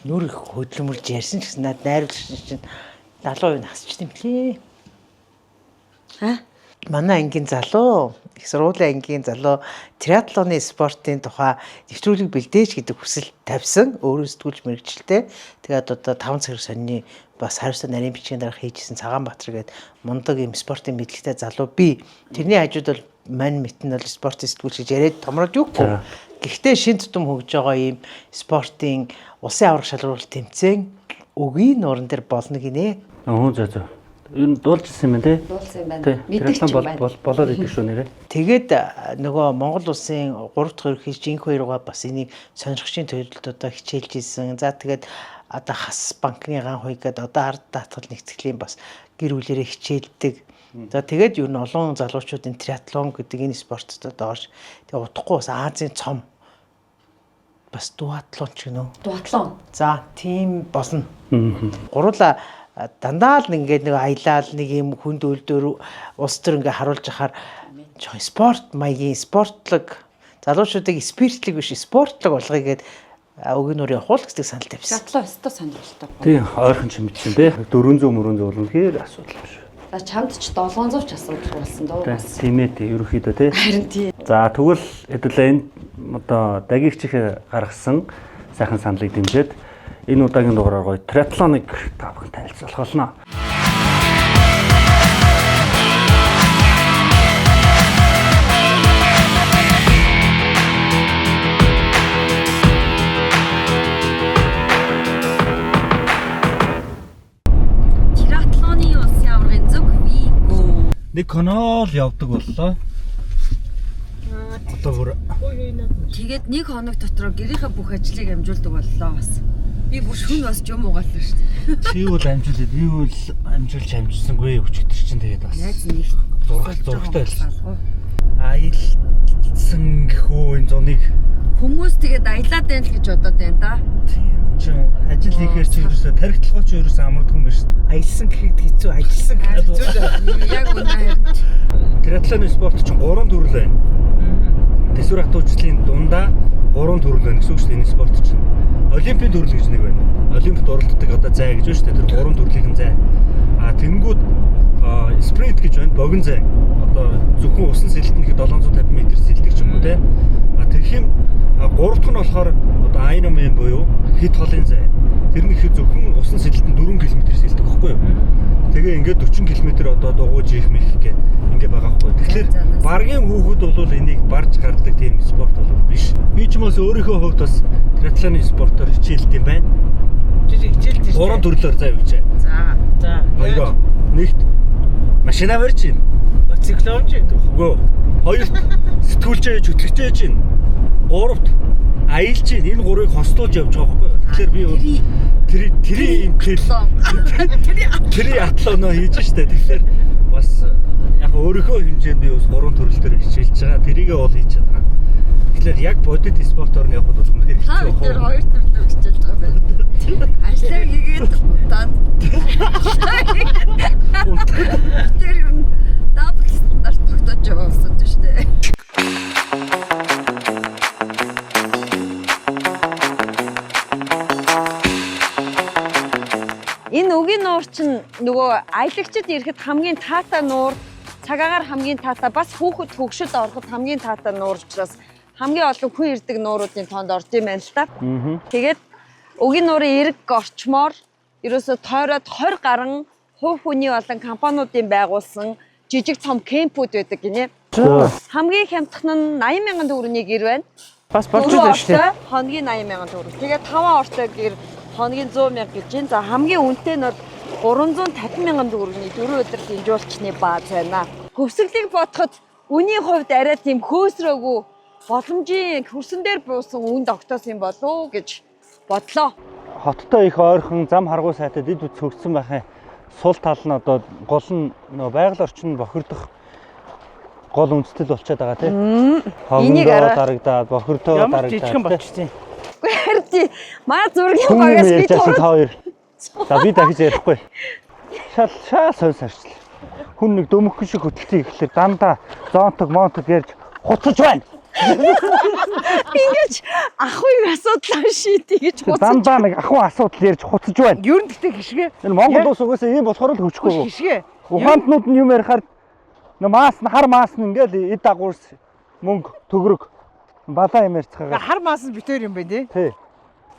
нүр их хөдлөмөрж ярьсан ч гэсэн над найруулагч чинь 70% насчт юм лээ. Манай ангийн залуу, их сургуулийн ангийн залуу триатлоны спортын тухай нэвтрүүлэг бэлдээж гэдэг хүсэл тавьсан. Өөрөө сэтгүүлч мэрэгчлээ. Тэгээд одоо 5 цаг сонины бас хариуцлага нарийн бичгийн дарга хийжсэн Цагаанбаатар гээд мундаг юм спортын мэдлэгтэй залуу би. Тэрний хажууд бол мань мэт нь бол спортын сэтгүүлч гэж яриад томроод юугүй. Гэхдээ шин тутам хөгж байгаа юм спортын улсын аврах шалралт тэмцээн өгийн нууран дээр болно гинэ. За. Ер нь дуулжсэн юм тий. Дуулсан юм байна. Мэддэг ч байна. Болоод идэг шүү нэрээ. Тэгээд нөгөө Монгол улсын 3 дахь ерөнхий жинх хоёроо бас энийг сонирхчийн төлөвлөлтөдөө хичээлж исэн. За тэгээд одоо хас банкны ган хуй гэдэг одоо ард даатгал нэгтгэлийн бас гэр бүлэрээ хичээлдэг. За тэгээд ер нь олон залуучуудын триатлон гэдэг энэ спортод доош тэгээд удахгүй бас Азийн цом бас дуатлон ч гэнэ. Дуатлон. За тийм болно. Гурлаа дандаа л ингээд нэг аялал нэг юм хүнд үйлдвэр улс төр ингээд харуулж ахаар спорт маягийн спортлог залуучуудыг спиртлэг биш спортлог болгоё гэд өгийн нуурын явуул гэдэг санал тавьсан. Шатлаа өстой сонирхолтой. Тийм ойрхон ч мэдсэн тий. 400 үнэхээр асуудал биш. За чамд ч 700 ч асуудал болсон дөө бас. Тийм ээ тий ерөөхдөө тий. Харин тий. За тэгвэл хэдүүлээ энэ одоо дагигчиг гаргасан сайхан саналыг дэмжиж энэ удаагийн дугаараар гоё триатлоныг та бүхэн танилцуулах болно. Триатлоны улсын аваргын зүг Виго. Нэг конол явдаг боллоо. Одоо бүр Тэгээд нэг хоног дотор гэрийнхээ бүх ажлыг амжуулдаг боллоо бас. Би бүр шүн бас юм угааллаа шүү дээ. чи бол амжуулаад би бол амжуулж амжсангүй өчигдөр чинь тэгээд бас Найз нэг зурагтай байсан. Аялсан гэхүү энэ зуныг хүмүүс тэгээд аялаад байна л гэж бодоод байна да. чи ажил хийхээр чи ерөөсө тархитлагч ерөөсө амардгүй юм биш. Аялсан гэхэд хэцүү ажилласан гэхэд хэцүү. Яг үнэ харин. Триатлоны спорт чинь 3 төрөл байна. Тэсвэр хатуучлын дундаа 3 төрөл байна гэсэн үг шүү дээ энэ спорт чинь. Олимпийн төрөл гэж нэг байна. Олимпиад оролцдог одоо зай гэж байна шүү дээ. Тэр 3 төрлийн зай. Тэнгүүд спринт гэж байна. Богино зай. Одоо зөвхөн усан сэлтэнэхэд 750 м сэлдэг ч юм уу те. Тэрхийн 3 дахь нь болохоор одоо Ironman буюу хэд холын зай. Тэр нь ихэд зөвхөн усан сэлтэн 4 км сэлдэг байхгүй юу? Тэгээ ингээд 40 км одоо дугуйж ийх мэх гээд ингээ байгаа хгүй. Тэгэхээр баргийн хүүхэд бол энийг барж гардаг тийм спорт бол биш. Би ч юм бас өөрийнхөө хувьд бас триатлоны спортоор хичээлд юм байна. Хичээлд тийм. 3 төрлөөр заа юу гэж. За. Хоёроо. Нэгт машина барьж байна. Циклонж Үгүй. Хоёрт сэтгүүлчээж хөтлөгчээж байна. Гуравт аялж байна. Энэ гурыг хослуулж явж байгаа байхгүй юу? Тэгэхээр би бол тэр атлоноо хийж штэ. Тэгэхээр бас яг өөрийнхөө хэмжээнд би бас 3 төрөл төр хичээлж байгаа. Тэрийгээ бол хийж чадгаа. Тэгэхээр яг бодит спортоор нь явхад бол үнэхээр хэцүү Тэр 2 төрлөө хичээлж байгаа байна. Ажлаа хийгээд удаад. Тэр юм дабл стандарт тогтоож байгаа болсон шүү дээ. Энэ өгийн нуур чинь нөгөө аялагчид ирэхэд хамгийн таатай нуур, цагаагаар хамгийн таатай бас хүүхэд хөгшөд ороход хамгийн таатай нуур учраас хамгийн олон хүн ирдэг нууруудын тоонд орж юм байна л да. Тэгээд өгийн нуурын эрг орчмоор ерөөсө тойроод 20 гаруй хувь хүний болон компаниудын байгуулсан жижиг том кемпүүд байдаг гинэ. Хамгийн хямдхан нь 80,000 төгрөгийн гэр байна. бас болж байгаа шүү дээ. Хоногийн 80,000 төгрөг. Тэгээд 5 ортой гэр хоногийн 100,000 гэж байна. За хамгийн үнэтэй нь бол 350,000 төгрөгийн 4 өдрийн жуулчны бааз байна. Хөвсгөлийг бодоход үнийн хувьд арай тийм хөөсрөөгүй боломжийн хөрсөн дээр буусан үнд огтоосон юм болов уу гэж бодлоо. Хоттой их ойрхон зам харгуй сайтад эд үз хөгжсөн байхын сул тал нь одоо гол нь нөө байгаль орчин бохирдох гол үндэслэл болчиход байгаа тийм. Энийг дарагдаад бохирдоо Ямар жижигхэн болчихсон. Үгүй харин манай зургийн багаас би тавир. За би дахиж ярихгүй. Шал сонь сарчлаа. Хүн нэг дөмөх шиг хөтөлтий ихлээр дандаа зоонтог монтог ярьж хуцаж байна. Ингэж ахыг асуудлаа шийдье гэж Дандаа нэг ахуй асуудал ярьж хуцаж байна. Ер нь гэхдээ гიშгэ. Энэ Монгол улс угаасаа ийм болохоор л хөчгөө. Гიშгэ. Ухаантнууд нь юм ярихаар маас нь хар маас нь ингээл эд агуурс мөнгө төгрөг балаа юм ярьцгаагаа. Хар маас нь битээр юм байна тий.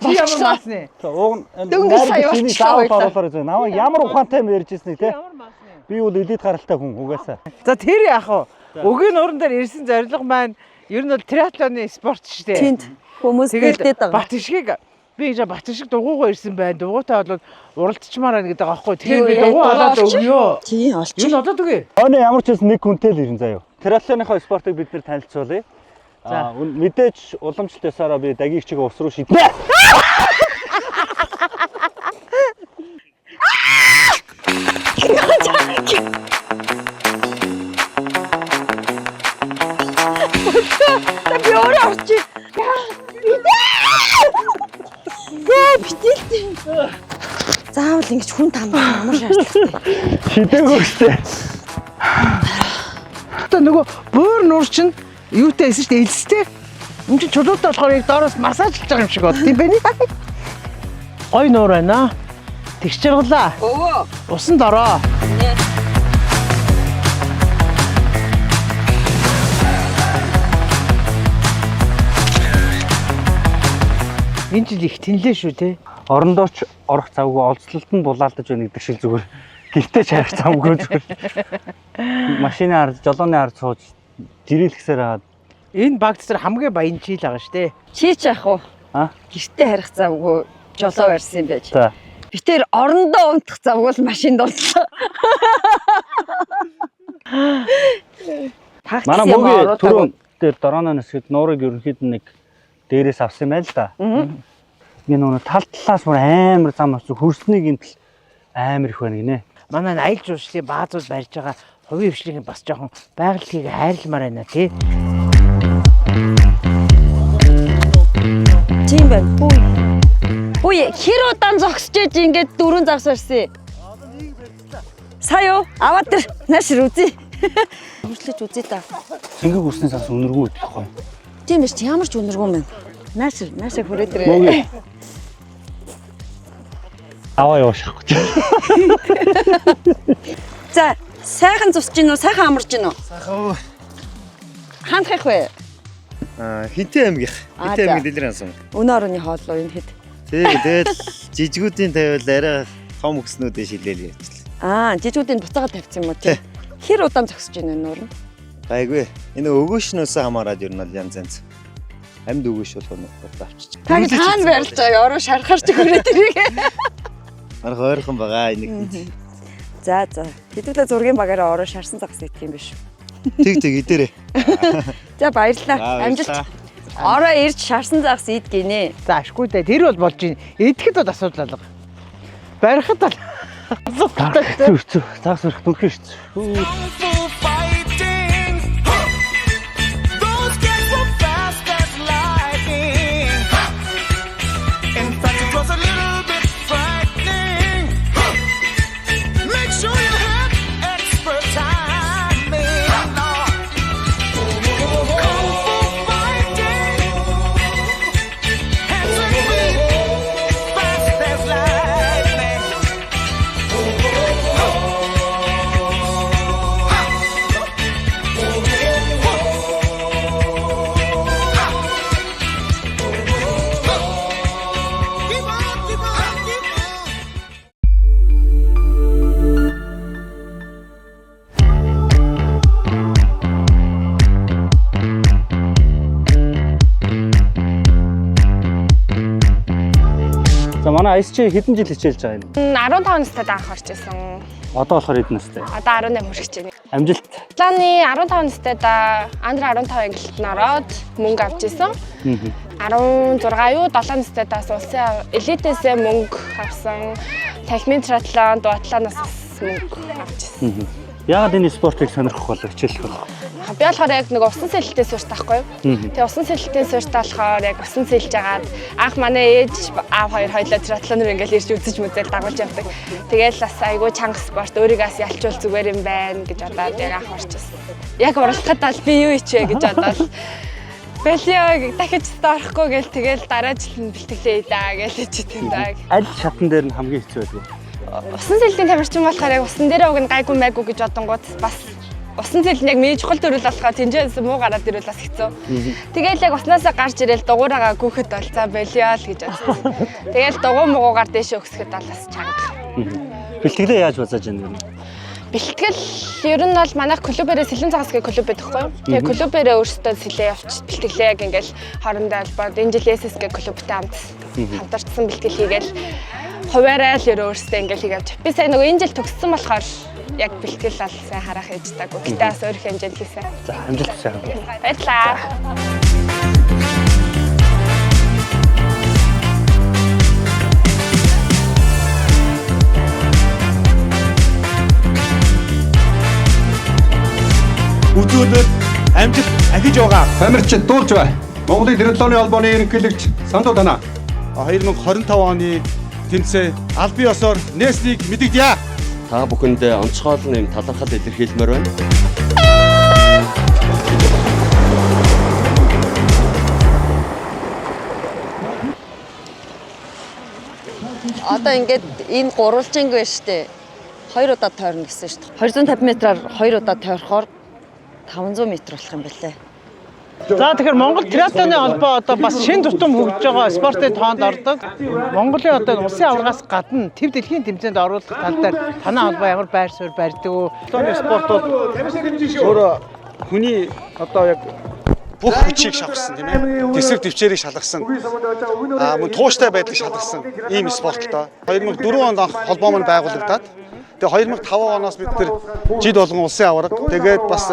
Чи ямар маас нэ? Уг Дөнгөж сая нь болчихлоо оруулаар зөө. Наваа ямар ухаантай юм ярьж ирснийг тий. Ямар маас нэ? Би бол элит гаралтай хүн угаасаа. За тэр яах вэ? Өгийн уран дээр ирсэн зорилго маань ер нь бол триатлоны спорт шүү дээ. Тэнд хүмүүс бэлдээд байгаа. Бат ишгийг би гэж бат ишиг дугуйгаа ирсэн байна. Дугуйтай бол уралдчмаар байна гэдэг аахгүй. Тэгэхээр би дугуй олоод өгөө. Тийм олчих. Юу олоод өгье. Ооны ямар ч байсан нэг хүнтэй л ирэн заяа. Триатлоныхоо спортыг бид нэр танилцуулъя. Мэдээж уламжлалт ясаараа би дагийг чиг ус руу шиднэ. Би өөрөө орчих. Битэлтэй. Заавал ингэж хүн тамбар амар шаардлагатай. Шидээгөө өстэй. Одоо нөгөө бөөр нуур чинь юутай эсэж дээ элстэй. Энд чинь чулуутай болохоор яг доороос массажлж байгаа юм шиг бод тийм байна. Гой нуур байна. Тэгш чаргалаа. Өвөө. Усанд ороо. Энэ жил их тэнлээ шүү те. Орондооч орох завгүй олзлолт нь булаалдаж байна гэдэг шиг зүгээр. Гэртээ чарах завгүй зүгээр. Машины ард, жолооны ард сууж жирэлхсээр хагаад. Энэ баг дээр хамгийн баян чийл байгаа шүү те. Чи ч яах вэ? Гэртээ харих завгүй жолоо барьсан юм байж. За. Битэр орондоо унтах завгүй л машинд дулсан. Манай мөгийн түрүүн дээр дорооноос хэд нуурыг ерөнхийд нэг дээрээс авсан юм байна л да. Би нөгөө тал талаас бүр амар зам авч хөрснийг юм амар их байна гинэ. Манай аялал жуулчлалын баазууд барьж байгаа хувийн хвшлийн бас жоохон байгальтгийг хайрламаар байна тий. Тийм байна. Үй хэр удаан зогсож ээж ингээд дөрөв завс барьсан. Сая юу? Аваад тэр наашир үзье. Хурцлаж үзье та. Цэнгэг үсний цаас өнөргөө гэхгүй. Тийм биш ямар ч өнөргөө мэн. Наашир хүрээдрээ. Мөгийн. Аваа яваашахгүй. За, сайхан зусж гин үү? Сайхан амарч гин үү? Сайхан. Хаант хах вэ? Хинтээ аймгийнх. Хинтээ аймгийн дэлгэрэн асан. Өнөө орны хоолоо энэ хэд. Тэгэл жижигүүдийн тавиул арай том өкснүүдээ шилээл яачлаа. Жижигүүдийн буцаага тавьсан юм уу тий? Хэр удаан зогсож байна энэ нуур нь? Гайгүй. Энэ өгөөшнөөс хамаарад ер нь бол янз янз. Амьд өгөөш болох нь авчиж. Таг таан барилж байгаа. Ороо шархаарч өгөрөө тэрийг. Марх ойрхон байгаа энийг. За. Хэдүүлээ зургийн багаараа ороо шарсан загас идэх юм биш. Тэг идээрэй. За баярлалаа. Амжилт. Ороо ирж шарсан загас ид гинэ. За ашгүй дээ. Тэр бол болж ийн. Идэхэд бол асуудал алга. Барихад бол асуудалтай. Зүг. Таас өрөх түнхэн шүү. За манай ISC хэдэн жил хичээлж байгаа юм? 15 настай анх орж исэн. Одоо болохоор хэдэн настай? Одоо 18 хүрэх чинь. Амжилт. Планы 15 настай да under 15 ангилалд ороод мөнгө авч исэн. 16 юу 7 настай даас улсын элитээсээ мөнгө авсан. Тахимын триатлон, дуатлоноос мөнгө авч исэн. Яагаад энэ спортыг сонирхох болов хичээлэх вэ? Би болохоор яг нэг усан сэлэлтээс суурь таахгүй юу? Тэгээ усан сэлэлтээс суурь болохоор яг усан сэлж агаад анх манай ээж аав хоёр хоёлоо триатлоноор ингээл ирж үзэж мүзэл дагуулж явдаг. Тэгээл бас айгүй чанга спорт өөрийгөө бас ялчуул зүгээр юм байна гэж бодоод яг анх орчихсон. Яг уралдахад бол би юу ичвэ гэж бодоод Балиог дахиж орохгүй гэл тэгэл дараа жил нь бэлтгэлээ даа гэж хэлчихсэн юм даа. Аль шатн дээр нь хамгийн хэцүү байдаг? Усан сэллийн тамирчин болохоор яг усан дээрээ уг нь гайгүй майгүй гэж бодонгууд бас усан сэл нь яг миний чухал төрөл болохоо тэнцээс муу гараад ирвэл бас хэцүү. Тэгэл яг уснасаа гарч ирэл дугуураагаа гүөхөд бол за болио л гэж бодсон. Тэгэл дугуй муугаар дээшээ өгсөхэд бол бас чанга. Бэлтгэлээ яаж базааж яана юм? Бэлтгэл ер нь бол манайх клубээрээ сэлэн цагаас гэх клуб байдаг хгүй юу? Тэгээ клубээрээ өөрсдөө сэлээ явчих бэлтгэлээ яг ингээл хоорондоо холбоод энэ жил SSG клубтай хамтарчсан бэлтгэл хийгээл хуваарай л өөрсдөө ингээл хийгээвч. Би сая нөгөө энэ жил төгссөн болохоор яг бэлтгэл бол сайн харах ээжтаагүй. Гэтэ бас өөр хэмжээнд хийсэн. За амжилт сайхан. Баярлалаа. Үзүүлэлт амжилт ахиж байгаа. Тамирчид дуулж бай. Монголын триатлоны холбооны ерөнхийлөгч Сандуу Танаа. 2025 оны тэмцээн албан ёсоор Неслиг мэдэгдэе. Та бүхэндээ онцгойлон юм талархал илэрхийлмээр байна. Одоо ингээд энэ гурвалжинг байна штэ. 2 удаа тойрно гэсэн штэ. 250 метраар 2 удаа тойрохоор 500 м болох юм байлээ. За тэгэхээр Монгол триатлоны холбоо одоо бас шин тутам хөгжиж байгаа спортын тоонд ордог. Монголын одоо улсын аваргаас гадна төв дэлхийн тэмцээнд оруулах тал дээр танай холбоо ямар байр суурь барьдаг вэ? Триатлоны спортууд Өөрөө хүний одоо яг бүх хүчийг шавхсан тийм ээ. Тэсвэр төвчээрийг шалгасан. Мөн тууштай байдлыг шалгасан ийм спорт л доо. 2004 онд анх холбоо маань байгуулагдаад тэгээ 2005 оноос бид нар жид болгон улсын аварга тэгээд бас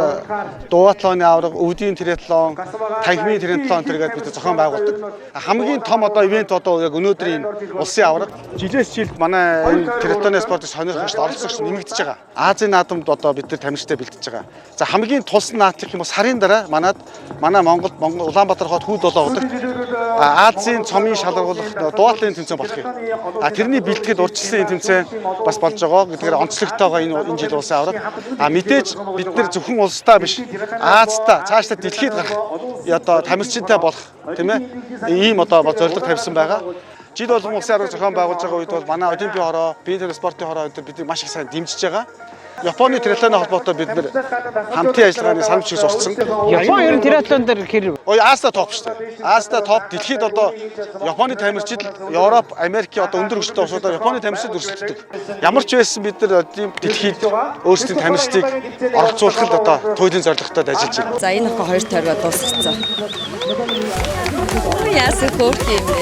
дуатлоны аварга, өвдийн триатлон, танхимын триатлон тэргээд бид зохион байгуулдаг. Хамгийн том одоо ивент одоо яг өнөөдрийн улсын аварга жилээс жилд манай энэ триатлоны спортын сонирхогчд оролцогч нэмэгдэж байгаа. Азийн наадамд одоо бид нар тамирчтай бэлдэж байгаа. За хамгийн тулсан наадах юм бол сарын дараа манай Монгол Улаанбаатар хот хүүд болоогдох Азийн цомын шалгаруулах дуатлын тэмцээн болох юм. Тэрний бэлтгэл урьдчилсан энэ тэмцээн бас болж байгаа гэдгээр онцлогтойгоо энэ жил улсын аварга. Мэдээж бид нар зөвхөн улстай биш Азтай цаашдаа дэлхийд гарах одоо тамирчинтай болох тийм ээ ийм одоо зорилго тавьсан байгаа. Жид болгон улсын аварга зохион байгуулж байгаа үед бол манай олимпийн хороо, биеийн спортын хороо өдөр бидний маш их сайн дэмжиж байгаа. Японы триатлоны холбоотой бид нар хамтын ажиллагааны санамж шиг сурцсан. Япон ер нь триатлон дээр хэр Азтай топ шүү дээ. Азтай топ дэлхийд одоо Японы тамирчид Европ, Америкийн одоо өндөр хүчтэй улсуудаар Японы тамирчид өрсөлддөг. Ямар ч байсан бид нар дэлхийд өөрсдийн тамирчдыг оролцуулах л одоо туйлын зорилготой ажиллаж байна. За энэ охин 2 тойргоо дуусчихсан. Яасан хөөрт юм бэ?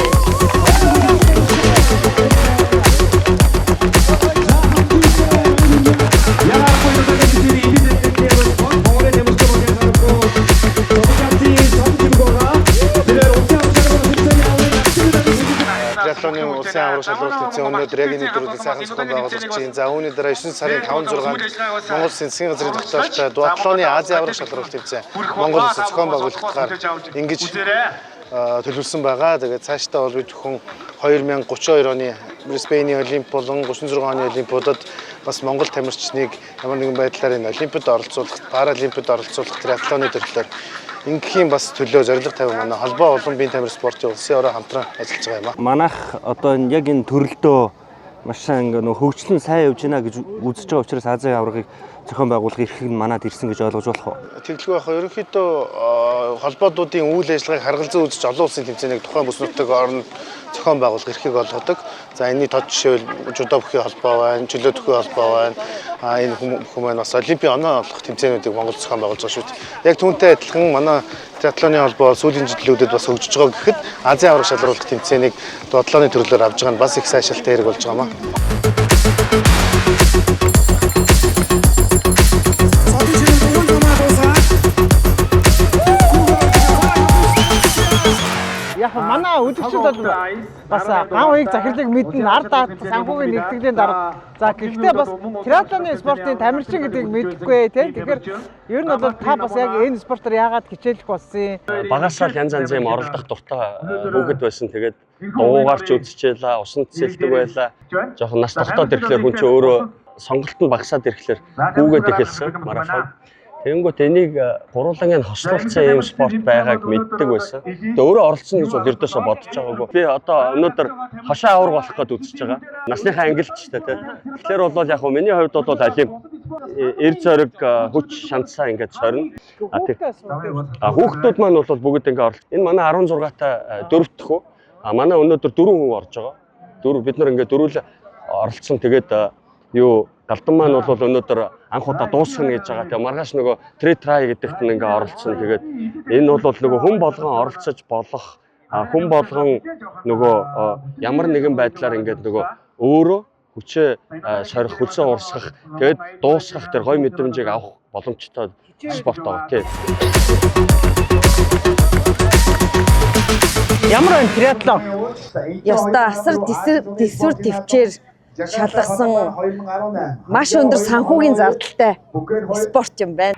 Триатлоны улсын аварга шалралт тэмцээн өнөөдөр яг энэ өдрүүдэд сайхан зохион байгуулж байна. За үүний дараа 9 сарын 5-6-нд Монгол Улсын засгийн газрын тогтоолтой дуатлоны Азийн аварга шалралт тэмцээн Монгол Улсын зохион байгуулалтаар ингэж төлөвлөсөн байгаа. Тэгээд цаашдаа бол бид зөвхөн 2032 оны Брисбейний Олимп болон 36 оны Олимпиадад бас Монгол тамирчныг ямар нэгэн байдлаар энэ Олимпиад оролцуулах, Паралимпиад оролцуулах триатлоны төрлөөр ингээм бас төлөө зорилго тавих манай холбоо олон биеийн тамир спортын улсын ороо хамтран ажиллаж байгаа юм аа. Манайх одоо яг энэ төрөлдөө маш сайн ингээ нөх хөгжлөн сайн явж байна гэж үзэж байгаа учраас Азийн аваргыг зохион байгуулах эрх нь манад ирсэн гэж ойлгож болох уу? Тэглгүй байх. Ерөнхийдөө холбоодуудын үйл ажиллагааг харгалзан үзэж олон улсын тэмцээнийг тухайн бүс нутаг орнд зохион байгуулах эрхийг олгодог. За энэний тод жишээл жудо бүхий холбоо байна, чөлөө бүхий холбоо байна. Энэ хүмүүс бас олимпийн оноо олох тэмцээнүүдийг Монголд зохион байгуулж байгаа шүү дээ. Яг түүнтэй адилхан манай триатлоны холбоо сүүлийн жилүүдэд бас хөгжиж байгаа гэхэд Азийн аварга шалралт тэмцээнийг дуатлоны төрлөөр авж байгаа нь бас их сайшаалтай хэрэг болж байгаа маа. яг манай өдөрчид бол бас ган уяг захирлыг мэднэ, ард даат санхүүгийн нэгтгэлийн дарга. За гэхдээ бас триатлоны спортын тамирчин гэдгийг мэдэхгүй тийм. Тэгэхээр ер нь бол та бас яг энэ спортоор яагаад хичээлэх болсон юм? Багасаа л янз янзын оролдох дуртай хүүхэд байсан. Тэгээд дуугарч үзчихлээ, усан цэцэлдэг байлаа. Жохон нас тогтоод ирэхлээр хүн чинь өөрөө сонголт нь багасаад ирэхлээр гүүгээд эхэлсэн марафон. Тэгэнгүүт энийг гурвангийн хослуулсан ийм спорт байгааг мэддэг байсан. Тэгээ өөрөө оролцсон гэж бол ердөөсөө бодож байгаагүй. Би одоо өнөөдөр хошоо авраг болох гээд үзэж байгаа. Насныхаа ангилт ч тийм. Тэгэхээр бол яг хөө миний хувьд бол олимп эр зориг хүч шанцаа ингээд сорно. Хүүхдүүд маань бол бүгд ингээд оролцсон. Энэ манай 16-та 4-т хүү. Манай өнөөдөр 4 хүн орж байгаа. Бид нар ингээд дөрвөл оролцсон. Тэгээд Галдан маань бол өнөөдөр анх удаа дуусгана гэж байгаа. Тэгээ маргааш нөгөө try гэдэгт нь ингээ оролцсон. Тэгээд энэ бол нөгөө хүн болгон оролцож болох хүн болгон нөгөө ямар нэгэн байдлаар ингээд нөгөө өөрөө хүчээ сорих, хөлсөө урсгах, тэгээд дуусгах тэр гоё мэдрэмжийг авах боломжтой спорт байгаа тийм. Ямар байна триатлон? Ёстой асар дэсвэр төвчээр шалгасан маш өндөр санхүүгийн зардалтай спорт юм байна.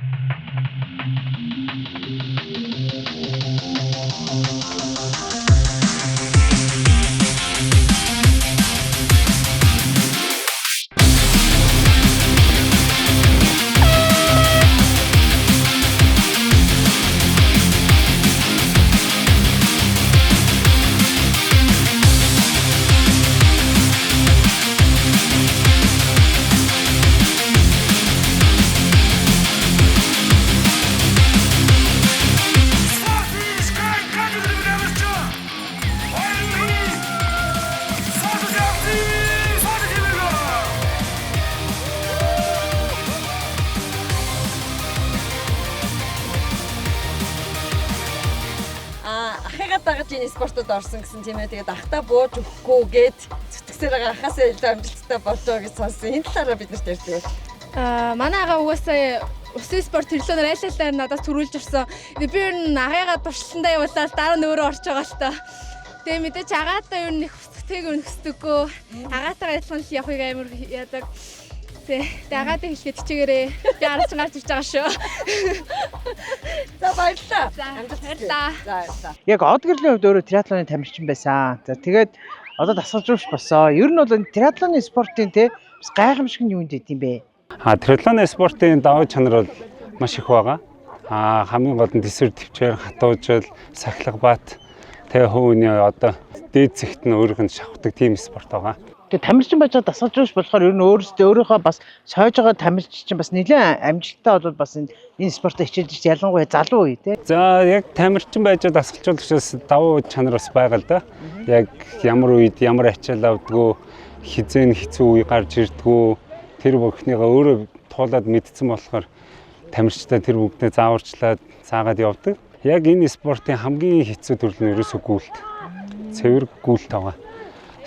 Дагаж энэ спортод орсон гэсэн тийм ээ. Тэгээд ахта бууж өгөхгүйгээд зүтгэсээр байгаа ахаасаа илүү амжилттай болоо гэж сонссон. Энэ талаараа бид нарт ярьдаг. Манай ага угаасаа усын спорт төрлөөр айлтаар надаас төрүүлж ирсэн. Би ер нь агаагаа туршилтандаа явуулаад дараа нь өөрөө орж байгаа л та. Тэгээ мэдээч агаатаа ер нь их хүсдэг өнөхсдөггүй. Агаатайгаа адилхан л явахыг амар яадаг. Тэгээ агаатай хэлгээд хичээгээрээ би араас гарч ирж байгаа шүү. За баярлалаа. Баярлалаа. Яг од гэрлийн хувьд өөрөө триатлоны тамирчин байсан. За тэгээд одоо дасгалжуулагч болсон. Ер нь бол энэ триатлоны спортын те бас гайхамшиг нь юунд идэм бэ? Триатлоны спортын давуу чанар бол маш их байгаа. Хамгийн гол нь дэсвэр төвчээр хатуужил, сахилга бат тэгээ хөвөний одоо дээд зэгт нь өөрийнх нь шавхдаг тийм спорт байгаа. Тэгээ тамирчин байж дасгалжуулагч болохоор ер нь өөрөөсөө бас сойж байгаа тамирчин чинь бас нэлээд амжилттай бол бас энэ спортод хичээлж ялангуяа залуу үе тий. За яг тамирчин байж дасгалжуулагчаас давуу чанар бас байгаа л да. Яг ямар үед ямар ачаал авдгүү, хизээ хэцүү үе гарч ирдгүү тэр бүхнийгаа өөрөө туулаад мэдсэн болохоор тамирчтай тэр бүгдээ зааварчлаад цаагаад явдаг. Яг энэ спортын хамгийн хэцүү төрөл нь ерөөсөө гүйлт. Цэвэр гүйлт байгаа.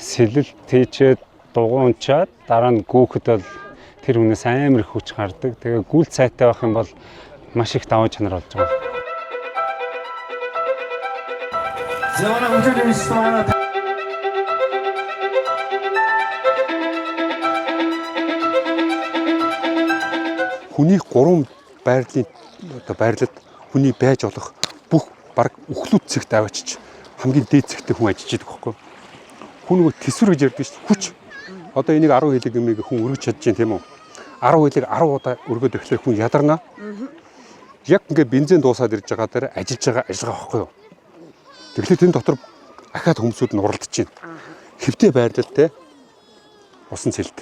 Сэлэл тийчээд дугуунчаад дараа нь гүүхэд бол тэр хүнээс амар их хүч гардаг. Тэгээ гүйлт сайтай байх юм бол маш их давуу чанар болж байгаа. Хүний 3 байрлалд хүний байж болох бүх баг өхлүүд цэгт аваачиж хамгийн дээд цэгтээ хүн ажиллаж байдаг байхгүй. Хүн нөгөө тэсвэр гэж ярьдаг шүү дээ. Хүч. Одоо энийг 10 хэлэг юмыг хүн өргөж чадж байна тийм үү? 10 хэлэг 10 удаа өргөд өгөхлөөр хүн ядарна. Яг ингээд бензин дуусаад ирж байгаа дээр ажиллаж байгаа ажиллагаа байхгүй юу? Тэгэхээр тэн дотор ахаад хүмүүсүүд нь уралдаж байна. Хэвтэй байрлалтай усан цэлд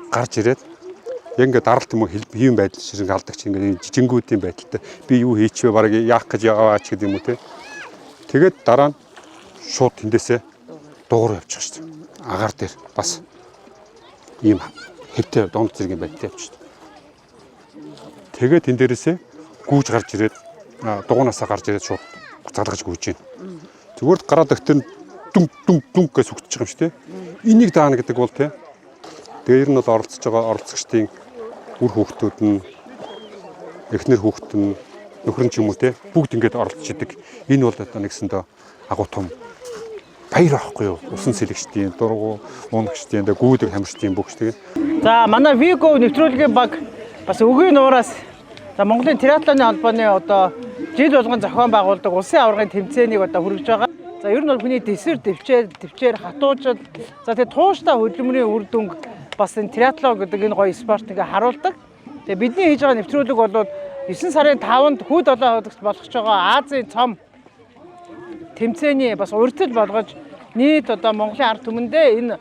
гарч ирээд яг ингээд даралт юм уу хийм байдал шиг алдагч ингээд жижингүүдийн байдалтай би юу хийчихвэ бараг яах гэж яваач гэдэг юм уу те. Тэгээд дараа нь шууд тэндээсээ дуугар явчих шүү дээ. Агаар дээр бас ийм хэвтэй донд зэргийн байдалтай явчих шүү дээ. Тэгээд тэн дээрээсээ гүүж гарч ирээд дугуунаасаа гарч ирээд шууд залгаж гүйж байна. Зүгээр гараад өгтөр дүнг гэж сүгтэж байгаа юм шүү дээ. Энийг даана гэдэг бол те. Тэгээд ер нь бол оролцож байгаа оролцогчдын үр хүүхдүүд нь эхнэр хүүхд нь нөхөр нь ч юм уу те бүгд ингэж оролцож идэг. Энэ бол одоо нэгсэндээ агуу том баяр авахгүй юу? Усан сэлэгчдийн, дургу, уунагчдийн, гүйдэг хамирчдийн бүгд тэгээ. За манай Vigo нэвтрүүлгийн баг бас өгийн нуураас за Монголын триатлоны холбооны одоо жил болгон зохион байгуулдаг улсын аваргын тэмцээнийг одоо хүргэж байгаа. За ер нь бол хүний дэсвэр төвчээр хатуужил за тэгээ тууштай хөдөлмөрийн үр дүнг бас энэ триатлон гэдэг энэ гоё спорт ингээ харуулдаг. Тэгээ бидний хийж байгаа нэвтрүүлэг бол 9 сарын 5-нд хүү 7 хоногт болох ч байгаа Азийн цом тэмцээний бас урьдчил болгож нийт одоо Монголын ард түмэндээ энэ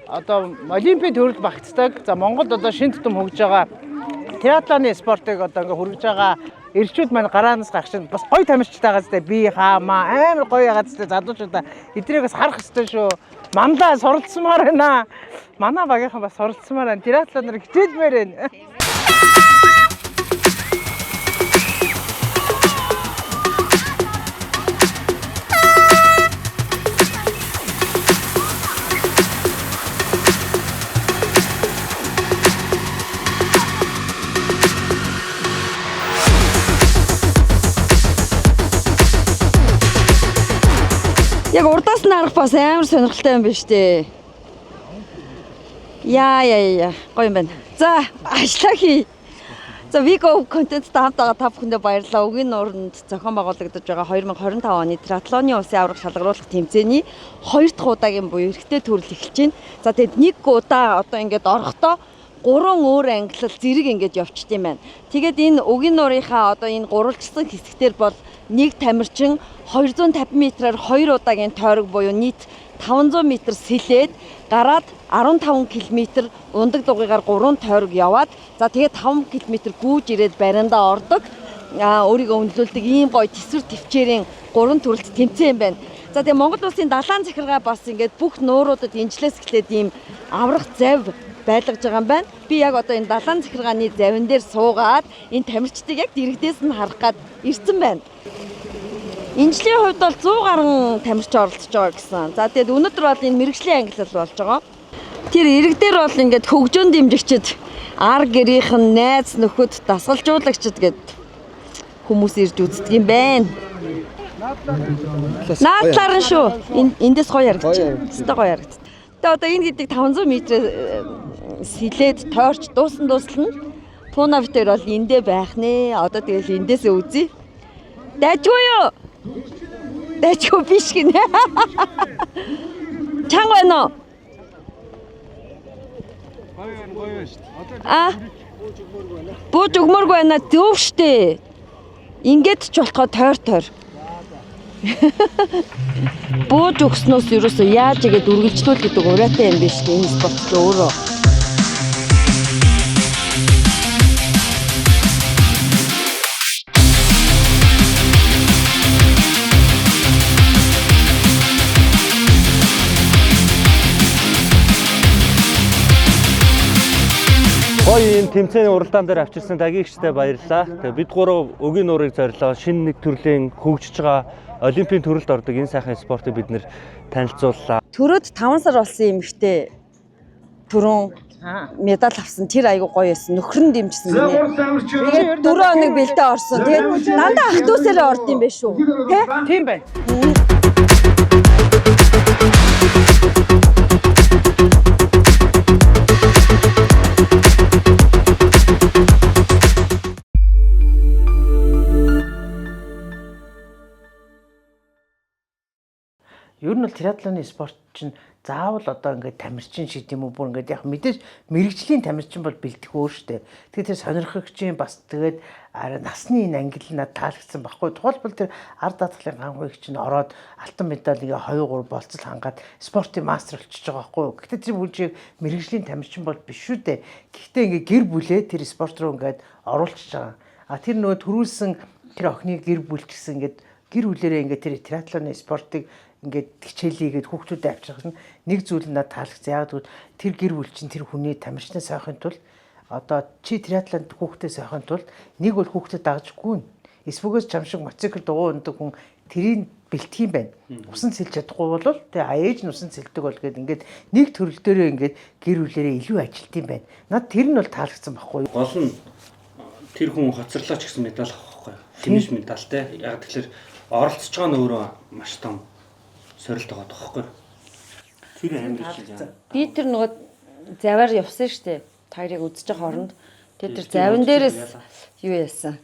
одоо олимпийн төрөл багтдаг. За Монголд одоо шин тутам хөгж байгаа триатлоны спортыг одоо ингээ хүргэж байгаа эрчүүд маань гараанаас гарах чинь бас гоё тамирчтай газтай би хаамаа амар гоё газтай залуучуудаа эдрийг бас харах хэрэгтэй шүү. Мандаа суралцсамаар байна. Манай багийнхан бас суралцсамаар байна. Триатлоноор хичээлмээр байна. Яг урдаас нь харах бас амар сонирхолтой юм байна шүү дээ. Яа. Гоё юм байна. За, ажлаа хий. За, Vigo контенттай хамт байгаа та бүхэндээ баярлалаа. Өгийн нууранд зохион байгуулагдаж байгаа 2025 оны триатлоны улсын аварга шалгаруулах тэмцээний 2 дахь удаагийн буюу эрэгтэй төрөл эхэлж байна. За, тэгэд нэг удаа одоо ингээд орохдоо 3 өөр ангилал зэрэг ингээд явчихд юм байна. Тэгээд энэ өгийн нуурынхаа одоо энэ гурвалжсан хэсэгтэр бол нэг тамирчин 250 м-аар 2 удаагийн тойрог буюу нийт 500 м сэлээд гараад 15 км ундаг дугыйгаар 3 тойрог яваад за тэгээд 5 км гүйж ирээд бариндаа ордог. Өөрийгөө өндлүүлдэг ийм гоё тэсвэр төвчээрийн 3 төрөлт тэмцээн байна. За тэгээд Монгол улсын далайн захиргаа бас ингээд бүх нууруудад инжлээс эхлээд ийм аврах завь байлгаж байгаа юм байна. Би яг одоо энэ далайн захиргааны завин дээр суугаад энэ тамирчдыг яг дэрэгдээс нь харах гад ирсэн байна. Инжлийн хувьд бол 100 гаруй тамирч оролцож байгаа гэсэн. За тэгээд өнөөдөр бол энэ мэрэгжлийн ангиллал болж байгаа. Тэр ирэг дээр бол ингээд хөгжөөн дэмжигчд, ар гэрийнхэн, найз нөхөд, дасгалжуулагчд гэд хүмүүс ирж үздэг юм байна. Наадлаар нь шүү. Эндээс гоё харагдчих. Өстой гоё харагдчих. Тэгээд одоо энэ гэдэг 500 м сэлээд тойрч дуусна. Туунавт дээр бол эндээ байх нэ. Одоо тэгэл эндээсээ үзье. Дайжгүй юу? Дайжгүй биш гинэ. Чанга байна уу? Гоё шүү. Бууж өгмөргүй байна. Зөв штэ. Ингээд ч болохоо тойр. Бууж өгснөөс ерөөсөө яаж игээд үргэлжлүүл гэдэг ураатай юм биш үү? Энэ спорт ч өөрөө. Гоё энэ тэмцээний уралдаан дээр авчирсан дагигчтай баярлалаа. Тэгээ бид гурав өгийн нуурыг зориулаа шинэ нэг төрлийн хөгжиж байгаа олимпийн төрөлд ордог энэ сайхан спортыг бид нэр танилцууллаа. Төрөөд 5 сар болсон эмэгтэй түрүүн медаль авсан тэр айгу гоё байсан. Нөхөр нь дэмжсэн гинэ. Тэгээд 4 хоног бэлдээ орсон. Тэгээд дандаа ах дүүсээрээ орд юм биш үү? Тэ? Тийм байна. Ер нь бол триатлоны спорт чинь заавал одоо ингээд тамирчин шиг юм уу бүр ингээд яг мэдээж мэрэгжлийн тамирчин бол бэлтгэх өөр штэ. Тэгээд тэр сонирхогчийн бас тэгээд насны энэ ангил надад таалагдсан баггүй. Тухайлбал тэр ард даатгалын ган хүн чинь ороод алтан медалийг 2-3 болцол хангаад спортын мастер болчихж байгаа байхгүй. Гэхдээ тэр бүлжийг мэрэгжлийн тамирчин бол биш шүү дээ. Гэхдээ ингээд гэр бүлээ тэр спорт руу ингээд оруулчихж байгаа. Тэр нөгөө төрүүлсэн тэр охины гэр бүл гэсэн ингээд гэр бүлэрээ ингээд тэр триатлоны спортыг ингээд хичээлийгээд хүүхдүүдэд авчирсан нэг зүйл надад таалагдсан. Яг тэгвэл тэр гэр бүл чинь тэр хүний тамирчнаа сайхын тулд одоо чи триатлонд хүүхдээ сайхын тулд нэг бол хүүхдэд дагажгүй. Эсвүгээс чам шиг мотоцикл дугуй ундаг хүн тэрийг бэлтгэх юм байна. Усан сэлж чадахгүй бол тэгээ аяэж нь усан сэлдэг бол гээд ингээд нэг төрөл дээрээ ингээд гэр бүлэрээ илүү ажилт юм байна. Над тэр нь бол таалагдсан байхгүй юу? Гол нь тэр хүн хоцорлооч гэсэн медаль авах байхгүй. Финиш медальтай. Яг тэгэхээр оролцож байгаа нь өөрөө маш том сорилт байгаа тоххой. Тэр амар чинь. Би тэр нөгөө заваар явсан штэ. Таярыг үзэж байгаа хооронд тэр завин дээрээс юу яасан?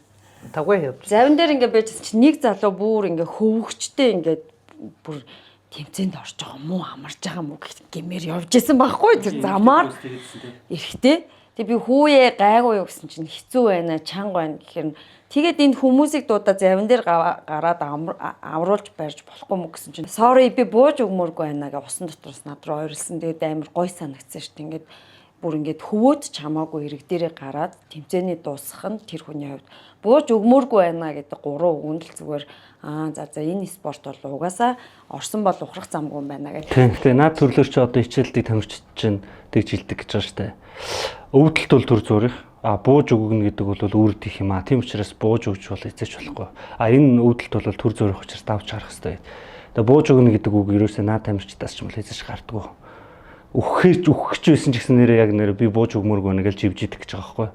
Тавгүй явж. Завин дээр ингээд байжсэн чинь нэг залуу бүр ингээд хөвгчтэй ингээд бүр тэмцээнд орж байгаа мó амарч байгаа мó гэмээр явж исэн байхгүй тэр замаар. Эрэхтэй. Тэг би хүүе гайгүй юу гэсэн чинь хэцүү байна, чанга байна гэхээр тэгээд энд хүмүүсийг дуудаа завин дээр гараад авруулж барьж болохгүй мө гэсэн чинь sorry би бууж өгмөргүй байна гэж усан дотроос над руу ойрлсон. Тэгээд амар гой санагдсан шүү дээ. Ингээд бүр ингээд хөвөөд ч хамаагүй эрэг дээрээ гараад тэмцээний дуусах нь тэр хүний хувьд бууж өгмөргүй байна гэдэг 3 үгэнд л зүгээр за энэ спорт бол угаасаа орсон бол ухрах замгүй юм байна гэх. Тэгээ наад төрлөөр чи одоо хичээлдийг тамирчид чинь тэгж хэлдэг гэж байгаа шүү дээ. Өвдөлт бол төр зүрх. Бууж өгнө гэдэг бол үүрд их юм аа. Тийм учраас бууж өгч бол эзэж болохгүй. Энэ өвдөлт бол төр зүрх учраас давж харах хэрэгтэй. Тэгээ бууж өгнө гэдэг үг ерөөсөө наад тамирчдаас ч юм бол эзэж гардаггүй. Өгөх гэж байсан ч гэсэн нэрээ яг нэр би бууж өгмөргүй нэг л живж идэх гэж байгаа байхгүй.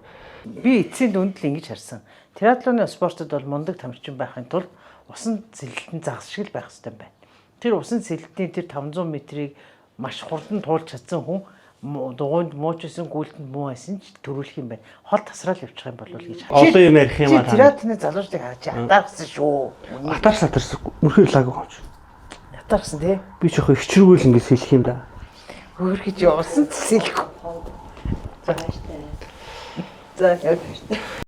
Би эцсийн дүнд л ингэж харсан. Триатлоны спортод бол мундаг тамирчин байхын тулд усан цэлэлтэн загас шиг л байх хэрэгтэй юм байна. Тэр усан цэлэлтийн тэр 500 метрийг маш хурдан туулж чадсан хүн дугуйнд муучсан гүйлтэнд муу байсан ч төрүүлэх юм байна. Хол тасраал явчих юм бол гэж. Одоо юм ярих юм аа. Триатлоны залуучдыг харж атаарсан шүү. Атаарсан мөрхөр лаг гоомч. Атаарсан тий. Би ч их хичрүүл ингэж хэлэх юм да. Өөр гэж явуулсан цэсэлгүй. За. За.